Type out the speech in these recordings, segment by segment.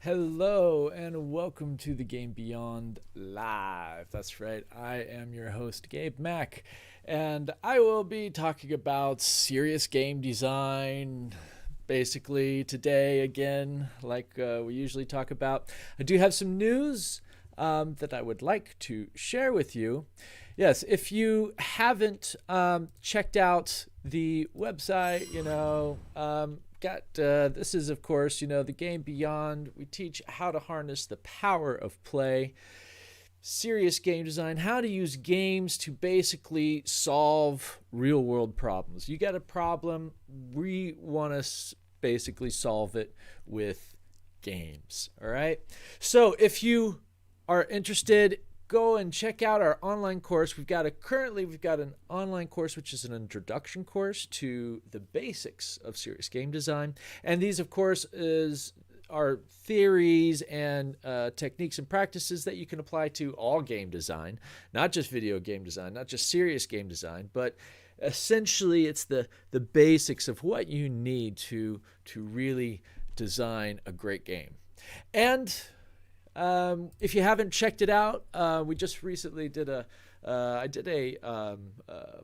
Hello and welcome to the Game Beyond Live. That's right, I am your host, Gabe Mack, and I will be talking about serious game design basically today again, like we usually talk about. I do have some news that I would like to share with you. Yes, if you haven't checked out the website, got this is of course the Game Beyond. We teach how to harness the power of play, serious game design, how to use games to basically solve real world problems. You got a problem, we want to basically solve it with games. All right, so if you are interested, go and check out our online course. We've got an online course which is an introduction course to the basics of serious game design, and these of course are theories and techniques and practices that you can apply to all game design, not just video game design, not just serious game design, but essentially it's the basics of what you need to really design a great game. And if you haven't checked it out, we just recently did I did a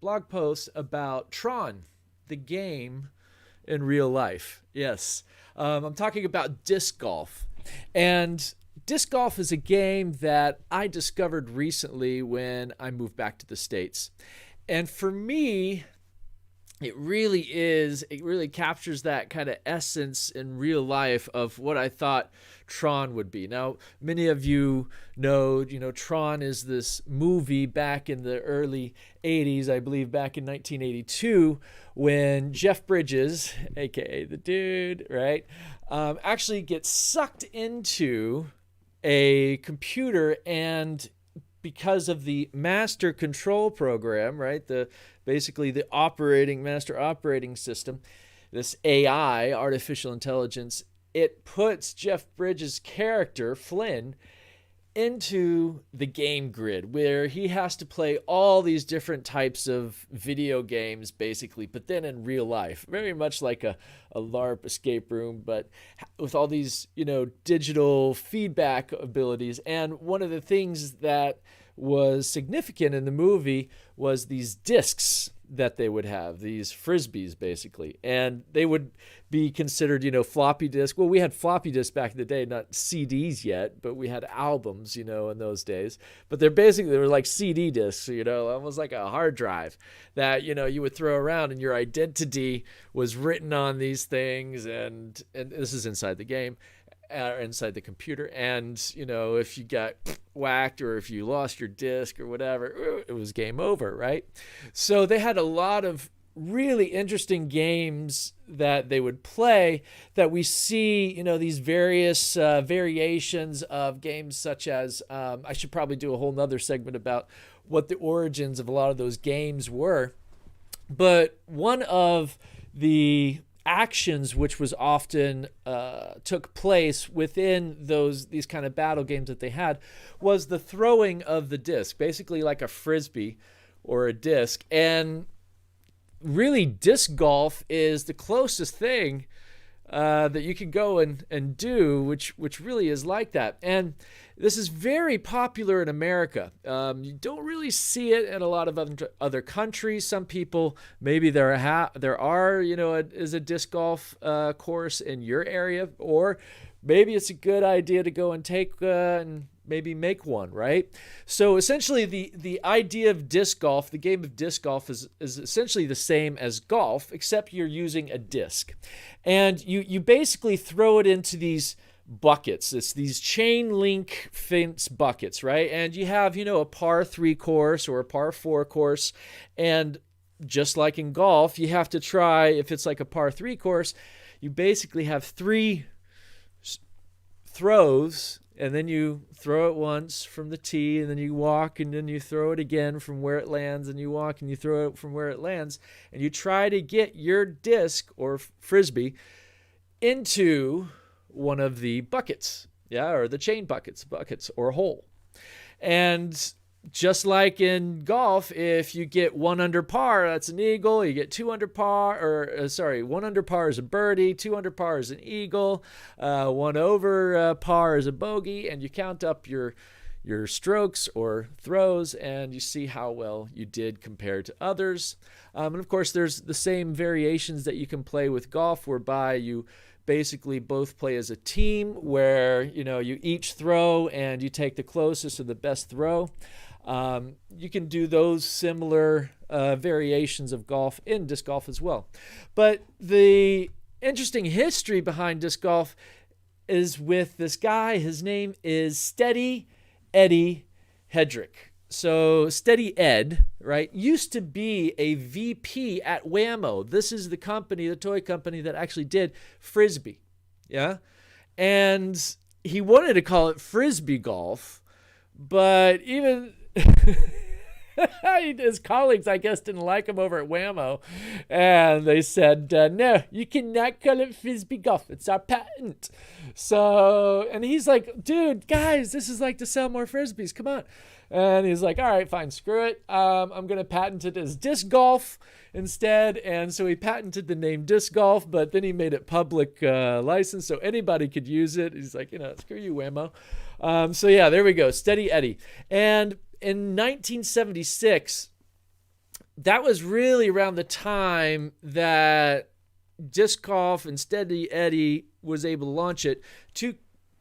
blog post about Tron, the game in real life. Yes, I'm talking about disc golf, and disc golf is a game that I discovered recently when I moved back to the States, and for me, it really captures that kind of essence in real life of what I thought Tron would be. Now, many of you know, Tron is this movie back in the early 80s, I believe back in 1982, when Jeff Bridges, aka the dude, right, actually gets sucked into a computer, and because of the master control program, right, basically the master operating system, this AI, artificial intelligence, it puts Jeff Bridges' character, Flynn, into the game grid where he has to play all these different types of video games, basically, but then in real life, very much like a LARP escape room, but with all these, digital feedback abilities. And one of the things that was significant in the movie was these discs that they would have, these frisbees basically, and they would be considered floppy disk. Well, we had floppy disks back in the day, not CDs yet, but we had albums in those days, but they were like CD disks, almost like a hard drive that you would throw around, and your identity was written on these things, and this is inside the game, inside the computer, and if you got whacked or if you lost your disc or whatever, it was game over, right? So they had a lot of really interesting games that they would play that we see, these various variations of games, such as I should probably do a whole nother segment about what the origins of a lot of those games were, but one of the actions which was often took place within these kind of battle games that they had was the throwing of the disc, basically like a frisbee or a disc. And really, disc golf is the closest thing that you can go and do, which really is like that. And this is very popular in America. You don't really see it in a lot of other countries. Some people, maybe there are, is a disc golf course in your area, or maybe it's a good idea to go and take and maybe make one, right? So essentially the idea of disc golf, the game of disc golf is essentially the same as golf, except you're using a disc. And you basically throw it into these buckets. It's these chain link fence buckets, right? And you have, a par 3 course or a par 4 course. And just like in golf, you have to try, if it's like a par 3 course, you basically have 3 throws, and then you throw it once from the tee, and then you walk, and then you throw it again from where it lands, and you walk and you throw it from where it lands, and you try to get your disc or frisbee into one of the buckets, or the chain buckets or hole. And just like in golf, if you get 1 under par, that's an eagle. You get 2 under par, or 1 under par is a birdie, 2 under par is an eagle, 1 over par is a bogey, and you count up your strokes or throws, and you see how well you did compared to others. And of course, there's the same variations that you can play with golf, whereby you basically both play as a team, where you each throw and you take the closest or the best throw. You can do those similar variations of golf in disc golf as well. But the interesting history behind disc golf is with this guy. His name is Steady Eddie Hedrick. So Steady Ed, right, used to be a VP at Whammo. This is the company, the toy company that actually did Frisbee. Yeah. And he wanted to call it Frisbee golf, but even his colleagues, I guess, didn't like him over at Whammo. And they said, no, you cannot call it Frisbee golf. It's our patent. So, and he's like, dude, guys, this is like to sell more Frisbees. Come on. And he's like, all right, fine, screw it. I'm going to patent it as disc golf instead. And so he patented the name disc golf, but then he made it public license so anybody could use it. He's like, screw you, Whammo. So yeah, there we go. Steady Eddie. And in 1976, that was really around the time that disc golf and Steady Eddie was able to launch it. Two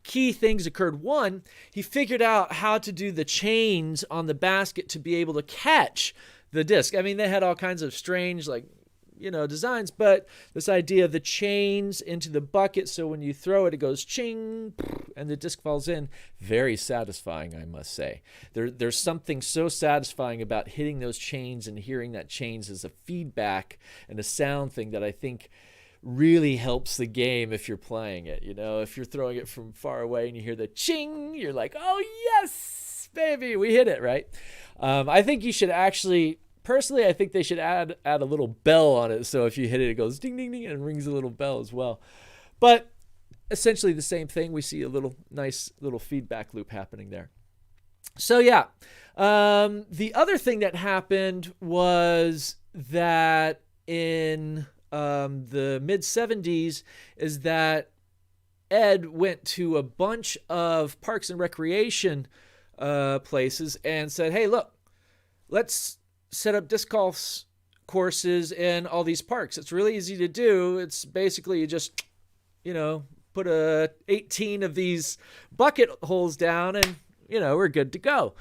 key things occurred. One, he figured out how to do the chains on the basket to be able to catch the disc. I mean, they had all kinds of strange, designs, but this idea of the chains into the bucket, so when you throw it, it goes ching, and the disc falls in. Very satisfying, I must say. There's something so satisfying about hitting those chains and hearing that chains as a feedback and a sound thing that I think really helps the game if you're playing it. If you're throwing it from far away and you hear the ching, you're like, oh yes, baby, we hit it, right? I think you should actually, personally, I think they should add a little bell on it, so if you hit it, it goes ding, ding, ding, and rings a little bell as well. But essentially the same thing. We see a nice little feedback loop happening there. So yeah, the other thing that happened was that in the mid-70s is that Ed went to a bunch of parks and recreation places and said, hey, look, let's set up disc golf courses in all these parks. It's really easy to do. It's basically you just, put 18 of these bucket holes down and, we're good to go.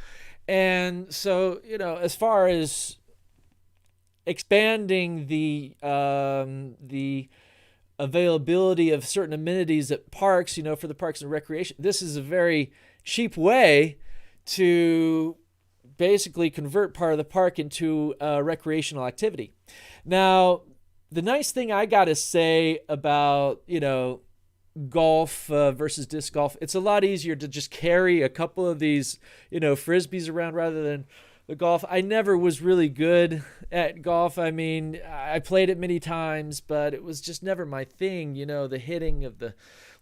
And so, as far as expanding the availability of certain amenities at parks, for the parks and recreation, this is a very cheap way to basically convert part of the park into a recreational activity. Now, the nice thing I got to say about, golf versus disc golf, it's a lot easier to just carry a couple of these, Frisbees around rather than the golf. I never was really good at golf. I mean, I played it many times, but it was just never my thing, the hitting of the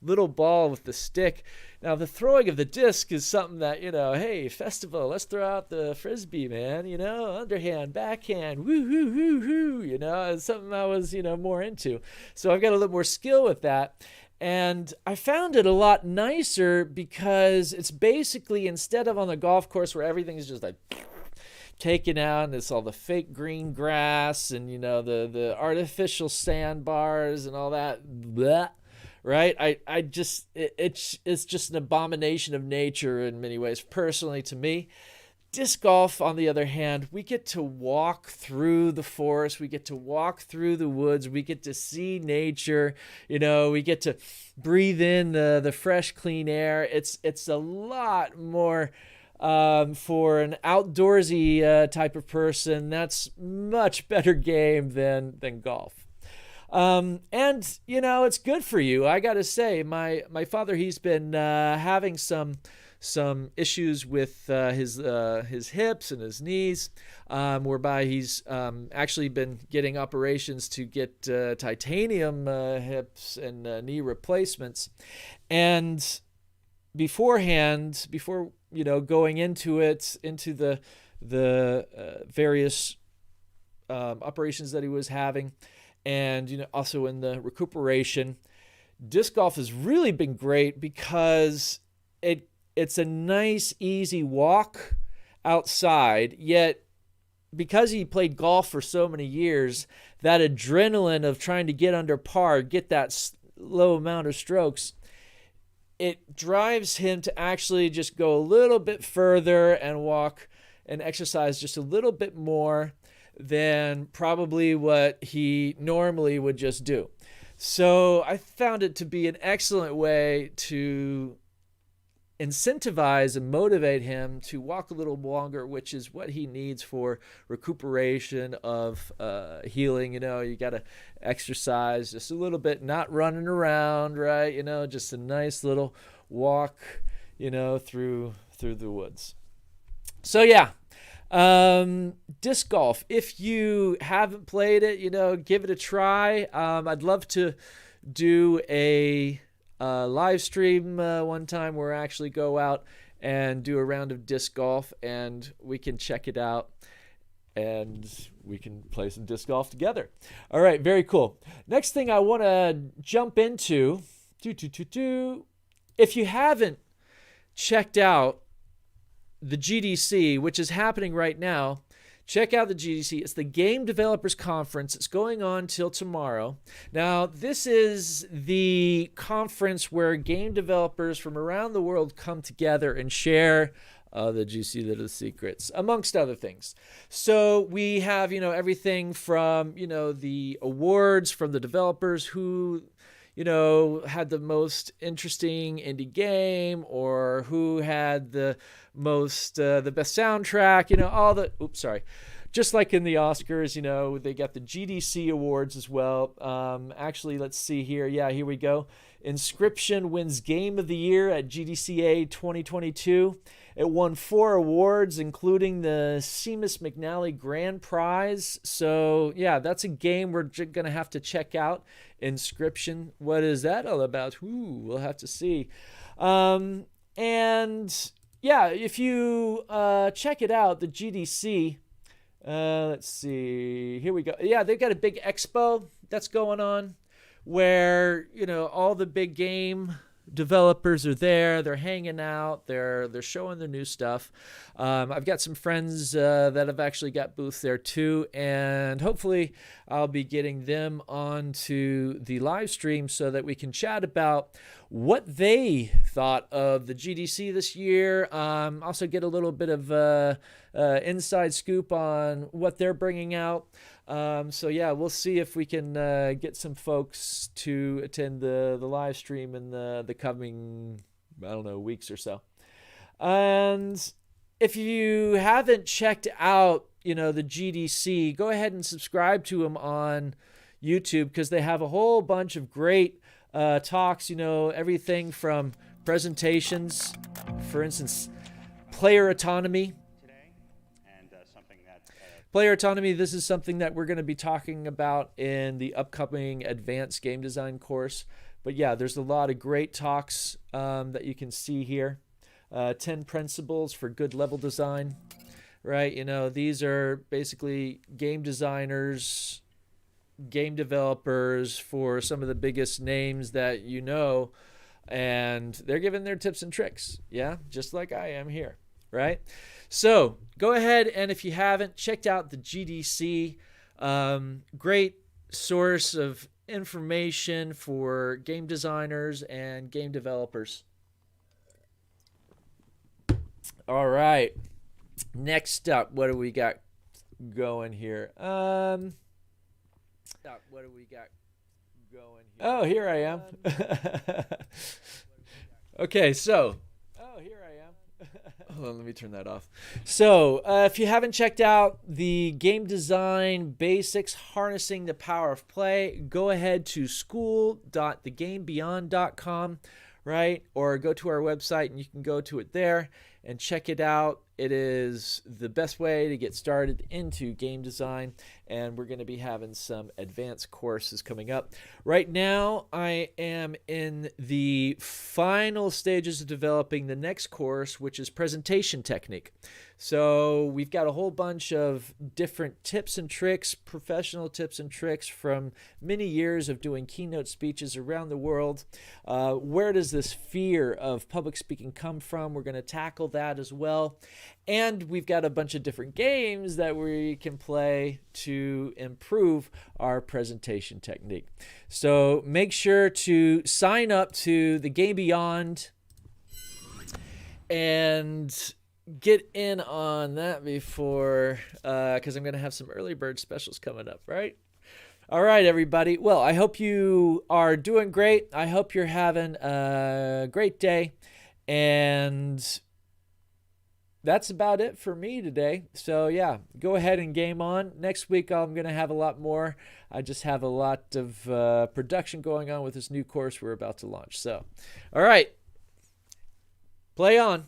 little ball with the stick. Now, the throwing of the disc is something that, hey, festival, let's throw out the Frisbee, man, underhand, backhand, woo, hoo, hoo, hoo, it's something I was, more into. So I've got a little more skill with that. And I found it a lot nicer because it's basically, instead of on the golf course where everything's just like taken out and it's all the fake green grass and, the artificial sandbars and all that, blah, right? It's just an abomination of nature in many ways, personally, to me. Disc golf, on the other hand, we get to walk through the forest, we get to walk through the woods, we get to see nature, we get to breathe in the fresh, clean air. It's a lot more for an outdoorsy type of person. That's much better game than golf. And it's good for you. I gotta say, my father, he's been having some issues with his hips and his knees, whereby he's actually been getting operations to get titanium hips and knee replacements. And before going into it, into the various operations that he was having, and also in the recuperation. Disc golf has really been great because it's a nice, easy walk outside, yet because he played golf for so many years, that adrenaline of trying to get under par, get that low amount of strokes, it drives him to actually just go a little bit further and walk and exercise just a little bit more than probably what he normally would just do. So I found it to be an excellent way to incentivize and motivate him to walk a little longer, which is what he needs for recuperation of healing. You got to exercise just a little bit, not running around, right? Just a nice little walk, through the woods. So yeah, disc golf. If you haven't played it, give it a try. I'd love to do a live stream one time where I actually go out and do a round of disc golf, and we can check it out and we can play some disc golf together. All right, very cool. Next thing I want to jump into, if you haven't checked out the GDC, which is happening right now, check out the GDC. It's the Game Developers Conference. It's going on till tomorrow. Now, this is the conference where game developers from around the world come together and share the juicy little secrets, amongst other things. So we have, everything from, the awards from the developers who had the most interesting indie game, or who had the most, the best soundtrack, all the, just like in the Oscars, they got the GDC awards as well. Actually, let's see here. Yeah, here we go. Inscription wins Game of the Year at GDCA 2022. It won 4 awards, including the Seamus McNally Grand Prize. So, yeah, that's a game we're going to have to check out. Inscription. What is that all about? Ooh, we'll have to see. And, yeah, if you check it out, the GDC, let's see. Here we go. Yeah, they've got a big expo that's going on where, all the big game developers are there. They're hanging out. They're showing their new stuff. I've got some friends that have actually got booths there too, and hopefully I'll be getting them onto the live stream so that we can chat about what they thought of the GDC this year. Also get a little bit of inside scoop on what they're bringing out. So yeah, we'll see if we can get some folks to attend the live stream in the coming, weeks or so. And if you haven't checked out, the GDC, go ahead and subscribe to them on YouTube, because they have a whole bunch of great talks, everything from presentations, for instance, player autonomy. Player autonomy, this is something that we're going to be talking about in the upcoming advanced game design course. But yeah, there's a lot of great talks that you can see here. 10 principles for good level design, right? These are basically game designers, game developers for some of the biggest names that and they're giving their tips and tricks. Yeah, just like I am here, right? So go ahead, and if you haven't checked out the GDC, great source of information for game designers and game developers. All right, next up, what do we got going here? Oh, here I am. Okay, so here I am. Hold on, let me turn that off. So if you haven't checked out the game design basics, harnessing the power of play, go ahead to school.thegamebeyond.com, right? Or go to our website and you can go to it there and check it out. It is the best way to get started into game design. and we're going to be having some advanced courses coming up. Right now, I am in the final stages of developing the next course, which is presentation technique. So we've got a whole bunch of different tips and tricks, professional tips and tricks from many years of doing keynote speeches around the world. Where does this fear of public speaking come from? We're going to tackle that as well. And we've got a bunch of different games that we can play to improve our presentation technique. So make sure to sign up to the Game Beyond and get in on that before, because I'm going to have some early bird specials coming up, right? All right, everybody. Well, I hope you are doing great. I hope you're having a great day. And that's about it for me today. So yeah, go ahead and game on. Next week, I'm going to have a lot more. I just have a lot of production going on with this new course we're about to launch. So, all right, play on.